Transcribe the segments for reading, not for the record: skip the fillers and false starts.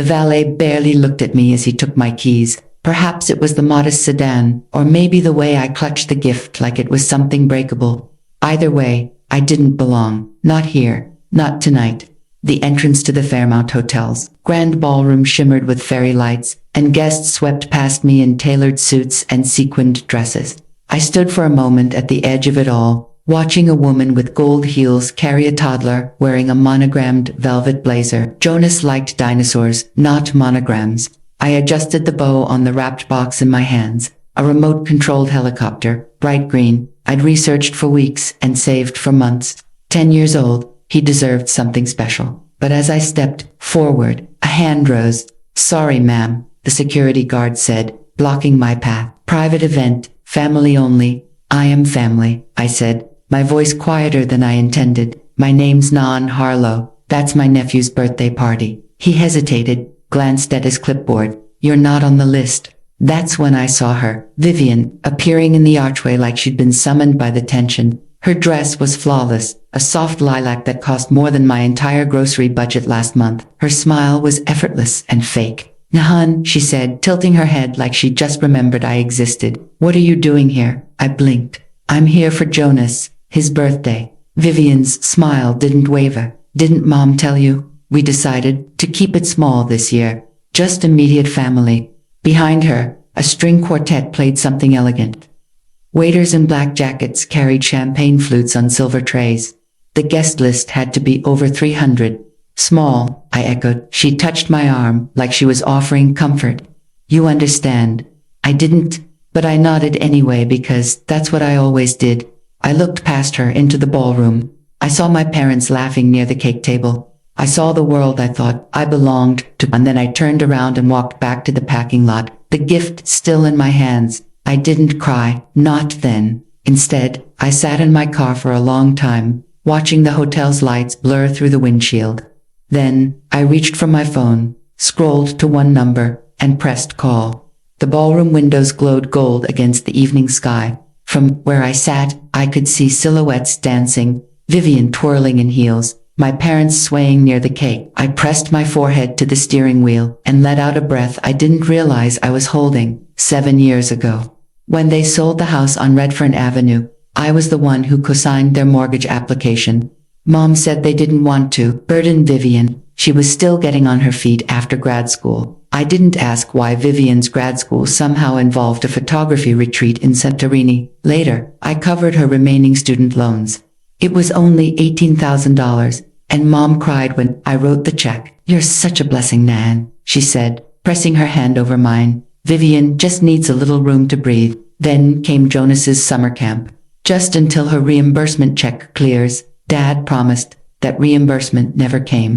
The valet barely looked at me as he took my keys. Perhaps it was the modest sedan, or maybe the way I clutched the gift like it was something breakable. Either way, I didn't belong. Not here. Not tonight. The entrance to the Fairmount Hotel's grand ballroom shimmered with fairy lights, and guests swept past me in tailored suits and sequined dresses. I stood for a moment at the edge of it all, watching a woman with gold heels carry a toddler wearing a monogrammed velvet blazer. Jonas liked dinosaurs, not monograms. I adjusted the bow on the wrapped box in my hands. A remote-controlled helicopter, bright green, I'd researched for weeks and saved for months. 10 years old, he deserved something special. But as I stepped forward, a hand rose. "Sorry, ma'am," the security guard said, blocking my path. "Private event, family only." "I am family," I said, my voice quieter than I intended. "My name's Nan Harlow. That's my nephew's birthday party." He hesitated, glanced at his clipboard. "You're not on the list." That's when I saw her, Vivian, appearing in the archway like she'd been summoned by the tension. Her dress was flawless, a soft lilac that cost more than my entire grocery budget last month. Her smile was effortless and fake. "Nahan," she said, tilting her head like she just remembered I existed. "What are you doing here?" I blinked. "I'm here for Jonas, his birthday." Vivian's smile didn't waver. "Didn't Mom tell you? We decided to keep it small this year. Just immediate family." Behind her, a string quartet played something elegant. Waiters in black jackets carried champagne flutes on silver trays. The guest list had to be over 300. "Small," I echoed. She touched my arm like she was offering comfort. "You understand." I didn't, but I nodded anyway because that's what I always did. I looked past her into the ballroom. I saw my parents laughing near the cake table. I saw the world I thought I belonged to, and then I turned around and walked back to the parking lot, the gift still in my hands. I didn't cry, not then. Instead, I sat in my car for a long time, watching the hotel's lights blur through the windshield. Then, I reached for my phone, scrolled to one number, and pressed call. The ballroom windows glowed gold against the evening sky. From where I sat, I could see silhouettes dancing, Vivian twirling in heels, my parents swaying near the cake. I pressed my forehead to the steering wheel and let out a breath I didn't realize I was holding. 7 years ago, when they sold the house on Redfern Avenue, I was the one who co-signed their mortgage application. Mom said they didn't want to burden Vivian. She was still getting on her feet after grad school. I didn't ask why Vivian's grad school somehow involved a photography retreat in Santorini. Later, I covered her remaining student loans. It was only $18,000, and Mom cried when I wrote the check. "You're such a blessing, Nan," she said, pressing her hand over mine. "Vivian just needs a little room to breathe." Then came Jonas's summer camp. Just until her reimbursement check clears, Dad promised. That reimbursement never came.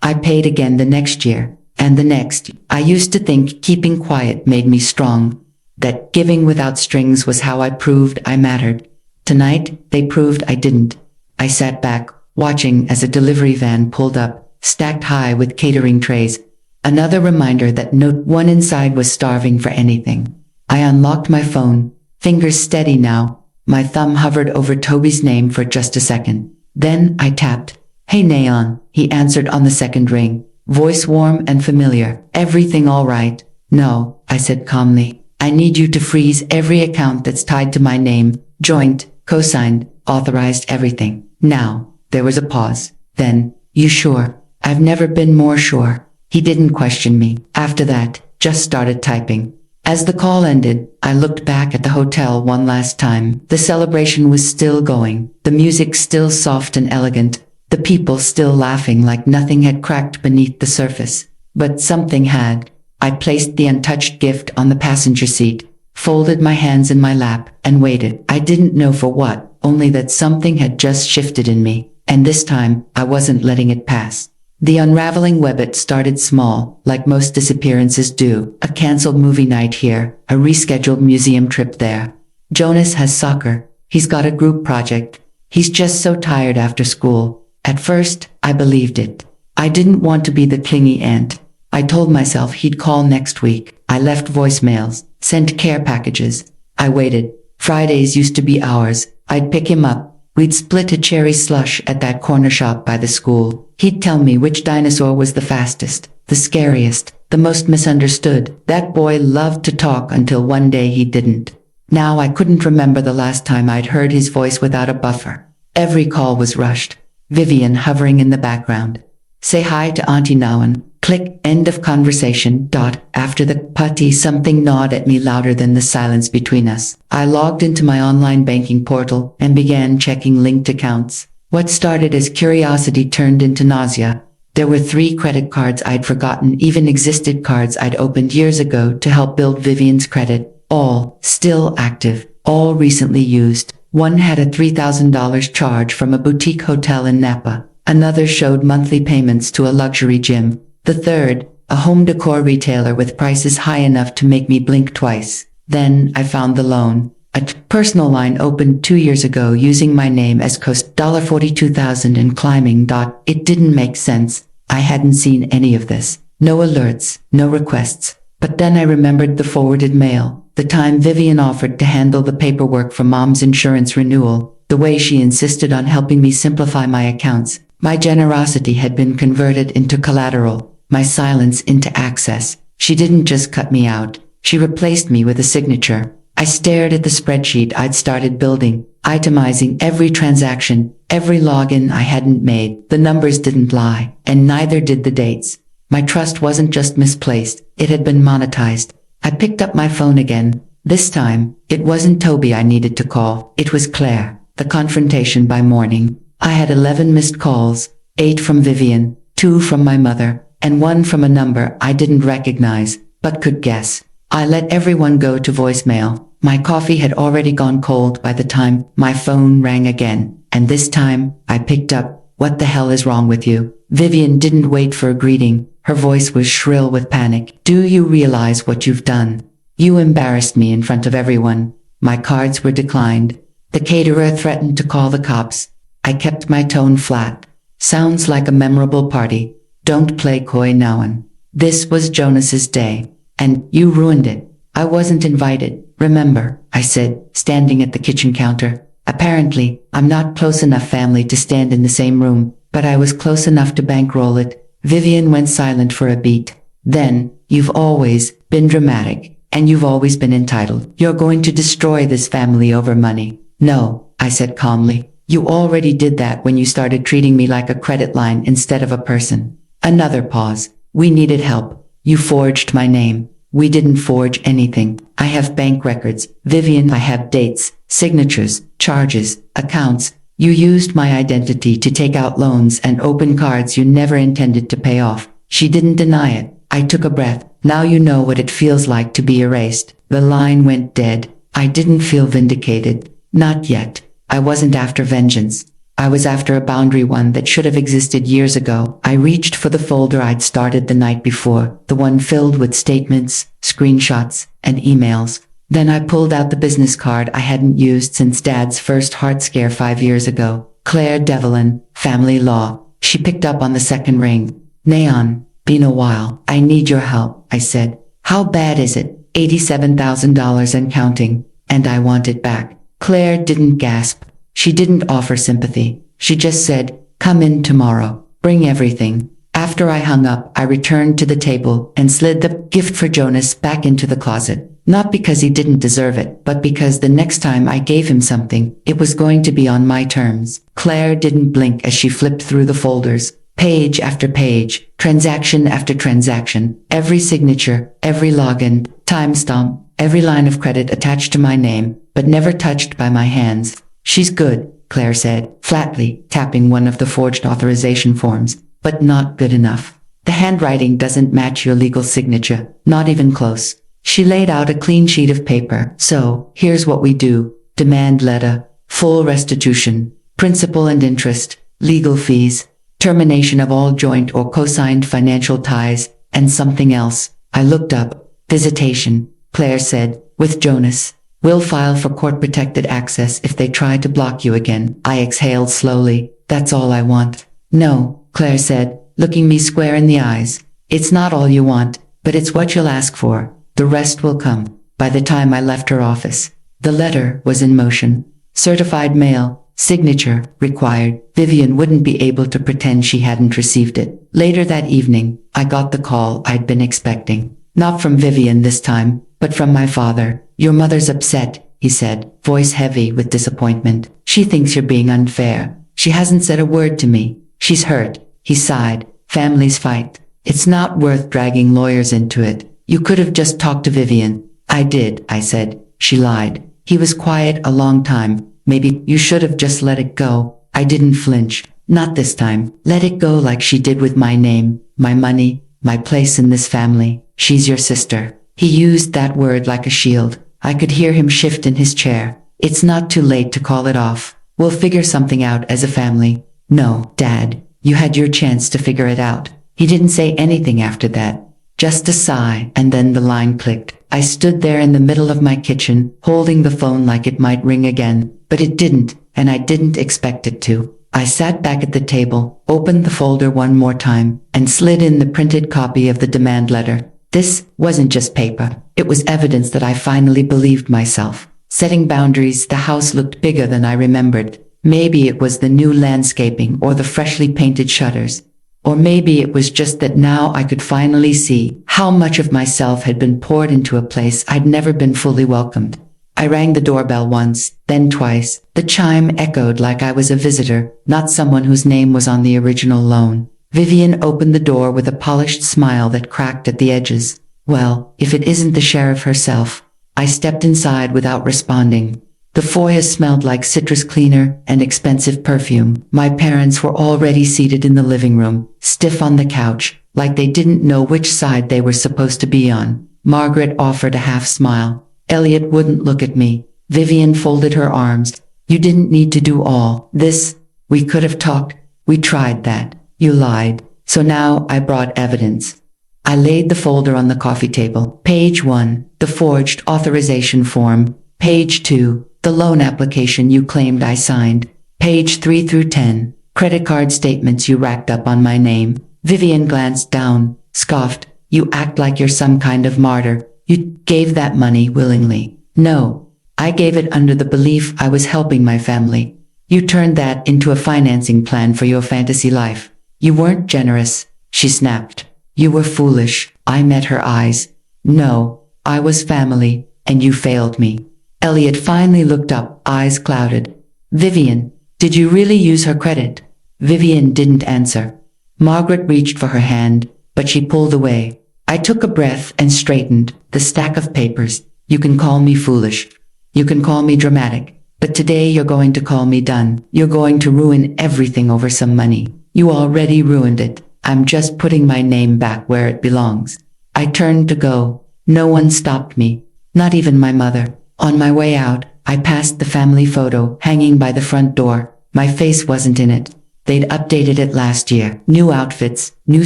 I paid again the next year, and the next. I used to think keeping quiet made me strong, that giving without strings was how I proved I mattered. Tonight, they proved I didn't. I sat back, watching as a delivery van pulled up, stacked high with catering trays. Another reminder that no one inside was starving for anything. I unlocked my phone, fingers steady now. My thumb hovered over Toby's name for just a second. Then I tapped. "Hey Neon," he answered on the second ring, voice warm and familiar. "Everything all right?" "No," I said calmly. "I need you to freeze every account that's tied to my name. Joint, co-signed, authorized, everything. Now." There was a pause. Then, "You sure?" "I've never been more sure." He didn't question me. After that, just started typing. As the call ended, I looked back at the hotel one last time. The celebration was still going, the music still soft and elegant, the people still laughing like nothing had cracked beneath the surface. But something had. I placed the untouched gift on the passenger seat, folded my hands in my lap, and waited. I didn't know for what, only that something had just shifted in me, and this time, I wasn't letting it pass. The unraveling webbit started small, like most disappearances do. A cancelled movie night here, a rescheduled museum trip there. Jonas has soccer. He's got a group project. He's just so tired after school. At first, I believed it. I didn't want to be the clingy aunt. I told myself he'd call next week. I left voicemails, sent care packages. I waited. Fridays used to be ours. I'd pick him up. We'd split a cherry slush at that corner shop by the school. He'd tell me which dinosaur was the fastest. the scariest, the most misunderstood. That boy loved to talk until one day he didn't. Now I couldn't remember the last time I'd heard his voice without a buffer. Every call was rushed. Vivian hovering in the background. Say hi to Auntie Nawan. Click end of conversation. After the putty, something gnawed at me louder than the silence between us. I logged into my online banking portal and began checking linked accounts. What started as curiosity turned into nausea. There were 3 credit cards I'd forgotten even existed, cards I'd opened years ago to help build Vivian's credit. All still active, all recently used. One had a $3,000 charge from a boutique hotel in Napa. Another showed monthly payments to a luxury gym. The third, a home decor retailer with prices high enough to make me blink twice. Then I found the loan. A personal line opened 2 years ago using my name as cost $42,000 and climbing. It didn't make sense. I hadn't seen any of this. No alerts, no requests. But then I remembered the forwarded mail, the time Vivian offered to handle the paperwork for Mom's insurance renewal, the way she insisted on helping me simplify my accounts. My generosity had been converted into collateral, my silence into access. She didn't just cut me out. She replaced me with a signature. I stared at the spreadsheet I'd started building, itemizing every transaction, every login I hadn't made. The numbers didn't lie, and neither did the dates. My trust wasn't just misplaced, it had been monetized. I picked up my phone again. This time, it wasn't Toby I needed to call. It was Claire. The confrontation by morning. I had 11 missed calls, 8 from Vivian, 2 from my mother, and 1 from a number I didn't recognize, but could guess. I let everyone go to voicemail. My coffee had already gone cold by the time my phone rang again, and this time, I picked up. What the hell is wrong with you? Vivian didn't wait for a greeting. Her voice was shrill with panic. Do you realize what you've done? You embarrassed me in front of everyone. My cards were declined. The caterer threatened to call the cops. I kept my tone flat. Sounds like a memorable party. Don't play coy, Nawan. This was Jonas's day. And you ruined it. I wasn't invited, remember, I said, standing at the kitchen counter. Apparently, I'm not close enough family to stand in the same room, but I was close enough to bankroll it. Vivian went silent for a beat. Then, you've always been dramatic, and you've always been entitled. You're going to destroy this family over money. No, I said calmly. You already did that when you started treating me like a credit line instead of a person. Another pause. We needed help. You forged my name. We didn't forge anything. I have bank records. Vivian, I have dates, signatures, charges, accounts. You used my identity to take out loans and open cards you never intended to pay off. She didn't deny it. I took a breath. Now you know what it feels like to be erased. The line went dead. I didn't feel vindicated. Not yet. I wasn't after vengeance. I was after a boundary, one that should have existed years ago. I reached for the folder I'd started the night before, the one filled with statements, screenshots, and emails. Then I pulled out the business card I hadn't used since Dad's first heart scare 5 years ago. Claire Devlin, Family Law. She picked up on the second ring. Nawan, been a while. I need your help, I said. How bad is it? $87,000 and counting. And I want it back. Claire didn't gasp. She didn't offer sympathy. She just said, come in tomorrow. Bring everything. After I hung up, I returned to the table and slid the gift for Jonas back into the closet. Not because he didn't deserve it, but because the next time I gave him something, it was going to be on my terms. Claire didn't blink as she flipped through the folders. Page after page, transaction after transaction, every signature, every login, timestamp, every line of credit attached to my name, but never touched by my hands. She's good, Claire said, flatly, tapping one of the forged authorization forms, but not good enough. The handwriting doesn't match your legal signature, not even close. She laid out a clean sheet of paper. So, here's what we do. Demand letter, full restitution, principal and interest, legal fees, termination of all joint or co-signed financial ties, and something else. I looked up. Visitation, Claire said, with Jonas. We'll file for court-protected access if they try to block you again. I exhaled slowly. That's all I want. No, Claire said, looking me square in the eyes. It's not all you want, but it's what you'll ask for. The rest will come. By the time I left her office, the letter was in motion. Certified mail, signature, required. Vivian wouldn't be able to pretend she hadn't received it. Later that evening, I got the call I'd been expecting. Not from Vivian this time, but from my father. Your mother's upset, he said, voice heavy with disappointment. She thinks you're being unfair. She hasn't said a word to me. She's hurt. He sighed. Families fight. It's not worth dragging lawyers into it. You could have just talked to Vivian. I did, I said. She lied. He was quiet a long time. Maybe you should have just let it go. I didn't flinch. Not this time. Let it go like she did with my name, my money, my place in this family. She's your sister. He used that word like a shield. I could hear him shift in his chair. It's not too late to call it off. We'll figure something out as a family. No, Dad, you had your chance to figure it out. He didn't say anything after that. Just a sigh, and then the line clicked. I stood there in the middle of my kitchen, holding the phone like it might ring again, but it didn't, and I didn't expect it to. I sat back at the table, opened the folder one more time, and slid in the printed copy of the demand letter. This wasn't just paper. It was evidence that I finally believed myself. Setting boundaries, the house looked bigger than I remembered. Maybe it was the new landscaping or the freshly painted shutters. Or maybe it was just that now I could finally see how much of myself had been poured into a place I'd never been fully welcomed. I rang the doorbell once, then twice. The chime echoed like I was a visitor, not someone whose name was on the original loan. Vivian opened the door with a polished smile that cracked at the edges. Well, if it isn't the sheriff herself. I stepped inside without responding. The foyer smelled like citrus cleaner and expensive perfume. My parents were already seated in the living room, stiff on the couch, like they didn't know which side they were supposed to be on. Margaret offered a half smile. Elliot wouldn't look at me. Vivian folded her arms. You didn't need to do all this. We could have talked. We tried that. You lied. So now I brought evidence. I laid the folder on the coffee table. Page 1, the forged authorization form. Page 2, the loan application you claimed I signed. Page 3 through 10, credit card statements you racked up on my name. Vivian glanced down, scoffed. You act like you're some kind of martyr. You gave that money willingly. No, I gave it under the belief I was helping my family. You turned that into a financing plan for your fantasy life. You weren't generous, she snapped. You were foolish. I met her eyes. No, I was family, and you failed me. Elliot finally looked up, eyes clouded. Vivian, did you really use her credit? Vivian didn't answer. Margaret reached for her hand, but she pulled away. I took a breath and straightened the stack of papers. You can call me foolish. You can call me dramatic. But today you're going to call me done. You're going to ruin everything over some money. You already ruined it. I'm just putting my name back where it belongs. I turned to go. No one stopped me. Not even my mother. On my way out, I passed the family photo hanging by the front door. My face wasn't in it. They'd updated it last year. New outfits, new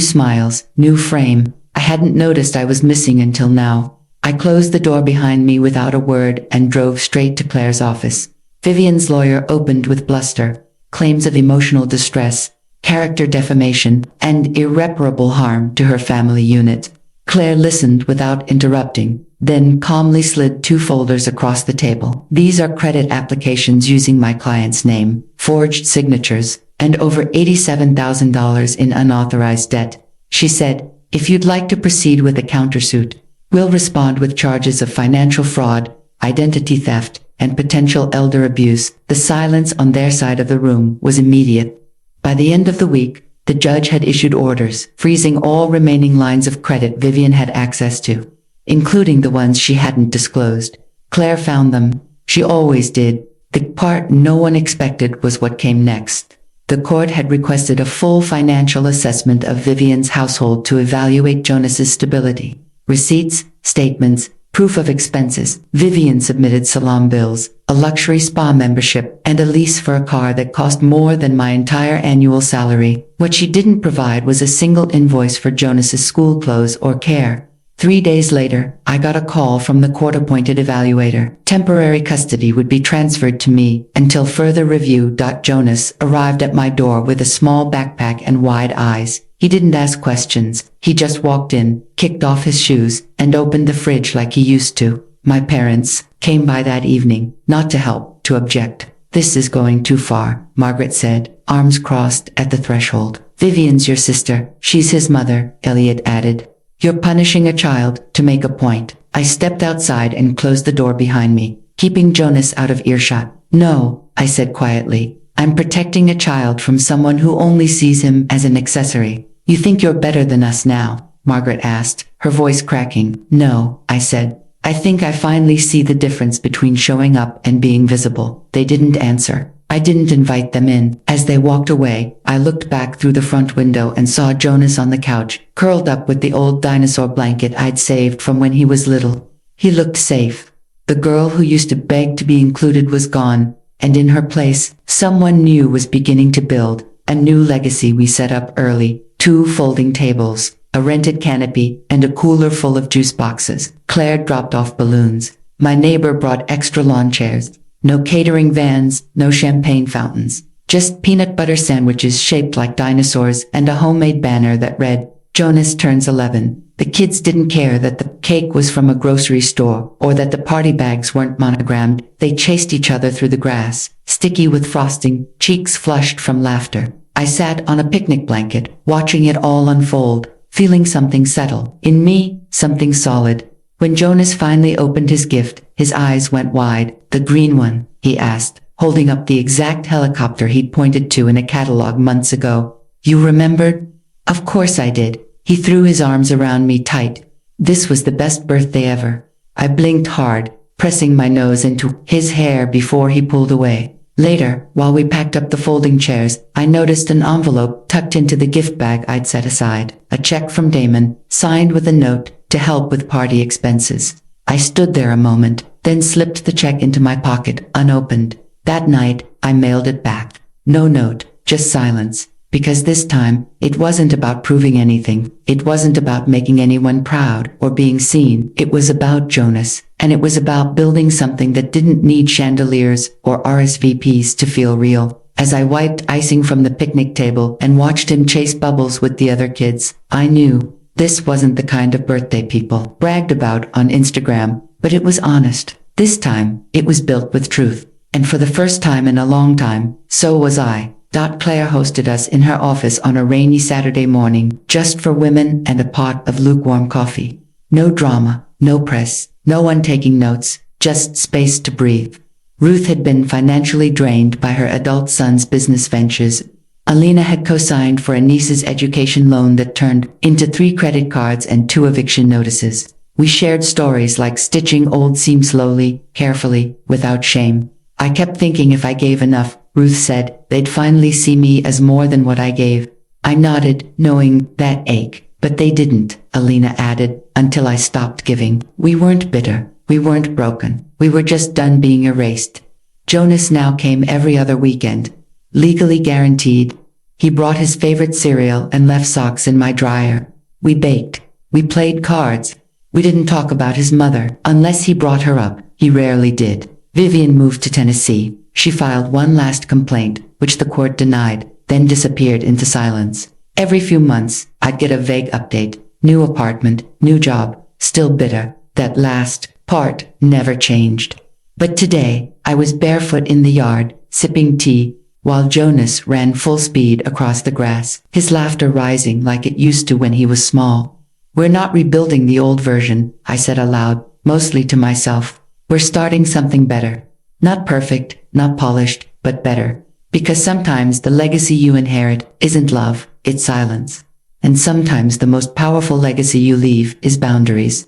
smiles, new frame. I hadn't noticed I was missing until now. I closed the door behind me without a word and drove straight to Claire's office. Vivian's lawyer opened with bluster. Claims of emotional distress, character defamation, and irreparable harm to her family unit. Claire listened without interrupting, then calmly slid 2 folders across the table. These are credit applications using my client's name, forged signatures, and over $87,000 in unauthorized debt. She said, if you'd like to proceed with a countersuit, we'll respond with charges of financial fraud, identity theft, and potential elder abuse. The silence on their side of the room was immediate. By the end of the week, the judge had issued orders, freezing all remaining lines of credit Vivian had access to, including the ones she hadn't disclosed. Claire found them. She always did. The part no one expected was what came next. The court had requested a full financial assessment of Vivian's household to evaluate Jonas's stability. Receipts, statements, proof of expenses. Vivian submitted salon bills, a luxury spa membership, and a lease for a car that cost more than my entire annual salary. What she didn't provide was a single invoice for Jonas's school clothes or care. 3 days later, I got a call from the court-appointed evaluator. Temporary custody would be transferred to me until further review. Jonas arrived at my door with a small backpack and wide eyes. He didn't ask questions. He just walked in, kicked off his shoes, and opened the fridge like he used to. My parents came by that evening, not to help, to object. This is going too far, Margaret said, arms crossed at the threshold. Vivian's your sister. She's his mother, Elliot added. You're punishing a child to make a point. I stepped outside and closed the door behind me, keeping Jonas out of earshot. No, I said quietly. I'm protecting a child from someone who only sees him as an accessory. You think you're better than us now? Margaret asked, her voice cracking. No, I said. I think I finally see the difference between showing up and being visible. They didn't answer. I didn't invite them in. As they walked away, I looked back through the front window and saw Jonas on the couch, curled up with the old dinosaur blanket I'd saved from when he was little. He looked safe. The girl who used to beg to be included was gone, and in her place, someone new was beginning to build. A new legacy we set up early. 2 folding tables, a rented canopy, and a cooler full of juice boxes. Claire dropped off balloons. My neighbor brought extra lawn chairs. No catering vans, no champagne fountains. Just peanut butter sandwiches shaped like dinosaurs and a homemade banner that read, Jonas turns 11. The kids didn't care that the cake was from a grocery store or that the party bags weren't monogrammed. They chased each other through the grass, sticky with frosting, cheeks flushed from laughter. I sat on a picnic blanket, watching it all unfold, feeling something settle. In me, something solid. When Jonas finally opened his gift, his eyes went wide. The green one, he asked, holding up the exact helicopter he'd pointed to in a catalog months ago. You remembered? Of course I did. He threw his arms around me tight. This was the best birthday ever. I blinked hard, pressing my nose into his hair before he pulled away. Later, while we packed up the folding chairs, I noticed an envelope tucked into the gift bag I'd set aside. A check from Damon, signed with a note to help with party expenses. I stood there a moment, then slipped the check into my pocket, unopened. That night, I mailed it back. No note, just silence. Because this time, it wasn't about proving anything. It wasn't about making anyone proud or being seen. It was about Jonas, and it was about building something that didn't need chandeliers or RSVPs to feel real. As I wiped icing from the picnic table and watched him chase bubbles with the other kids, I knew this wasn't the kind of birthday people bragged about on Instagram, but it was honest. This time, it was built with truth. And for the first time in a long time, so was I. Claire hosted us in her office on a rainy Saturday morning, just for women and a pot of lukewarm coffee. No drama, no press, no one taking notes, just space to breathe. Ruth had been financially drained by her adult son's business ventures. Alina had co-signed for a niece's education loan that turned into 3 credit cards and 2 eviction notices. We shared stories like stitching old seams slowly, carefully, without shame. I kept thinking if I gave enough, Ruth said, they'd finally see me as more than what I gave. I nodded, knowing that ache. But they didn't, Alina added, until I stopped giving. We weren't bitter. We weren't broken. We were just done being erased. Jonas now came every other weekend. Legally guaranteed. He brought his favorite cereal and left socks in my dryer. We baked. We played cards. We didn't talk about his mother, unless he brought her up. He rarely did. Vivian moved to Tennessee. She filed one last complaint, which the court denied, then disappeared into silence. Every few months, I'd get a vague update. New apartment, new job, still bitter. That last part never changed. But today, I was barefoot in the yard, sipping tea, while Jonas ran full speed across the grass, his laughter rising like it used to when he was small. We're not rebuilding the old version, I said aloud, mostly to myself. We're starting something better. Not perfect, not polished, but better. Because sometimes the legacy you inherit isn't love, it's silence. And sometimes the most powerful legacy you leave is boundaries.